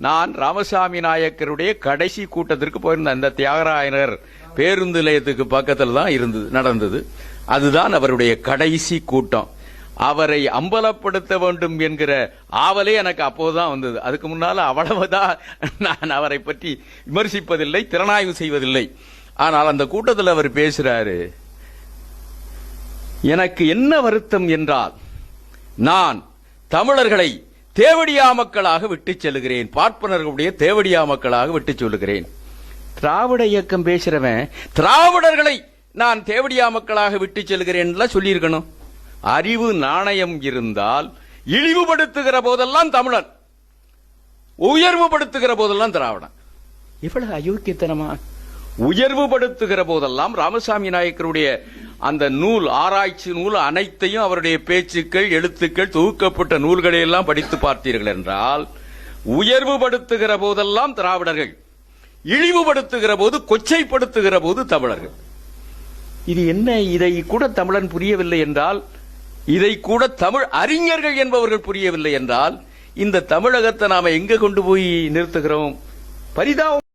நான் ராமசாமி நாயக்கருடைய கடைசி கூட்டத்திற்கு போயிருந்தேன். அந்த தியாகராயனர் பேருந்து நிலையத்துக்கு பக்கத்தில் தான் நடந்தது. அதுதான் அவருடைய கடைசி கூட்டம். அவரை அம்பலப்படுத்த வேண்டும் என்கிற ஆவலே எனக்கு அப்போதுதான் வந்தது. அதுக்கு முன்னால அவ்வளவுதான் நான் அவரை பற்றி விமர்சிப்பதில்லை, திறனாய்வு செய்வதில்லை. ஆனால் அந்த கூட்டத்தில் அவர் பேசுறாரு, எனக்கு என்ன வருத்தம் என்றால், நான் தமிழர்களை தேவடியா மக்களாக விட்டு செல்கிறேன், பார்ப்பனர்களுடைய தேவடியா மக்களாக விட்டு சொல்லுகிறேன். திராவிட இயக்கம் பேசுறவன் திராவிடர்களை நான் தேவடியா மக்களாக விட்டு செல்கிறேன் சொல்லியிருக்கணும். அறிவு நாணயம் இருந்தால் இழிவுபடுத்துகிற போதெல்லாம் தமிழன், உயர்வுபடுத்துகிற போதெல்லாம் திராவிடன். இவ்வளவு அயோக்கியத்தனமா? உயர்வுபடுத்துகிற போதெல்லாம் ராமசாமி நாயக்கருடைய அந்த நூல், ஆராய்ச்சி நூல் அனைத்தையும், அவருடைய பேச்சுக்கள், எழுத்துக்கள், தொகுக்கப்பட்ட நூல்களை எல்லாம் படித்து பார்த்தீர்கள் என்றால், உயர்வுபடுத்துகிற போதெல்லாம் திராவிடர்கள், இழிவுபடுத்துகிற போது, கொச்சைப்படுத்துகிற போது தமிழர்கள். இது என்ன? இதை கூட தமிழன் புரியவில்லை என்றால், இதை கூட தமிழ் அறிஞர்கள் என்பவர்கள் புரியவில்லை என்றால், இந்த தமிழகத்தை நாம எங்க கொண்டு போய் நிறுத்துகிறோம்? பரிதாபம்.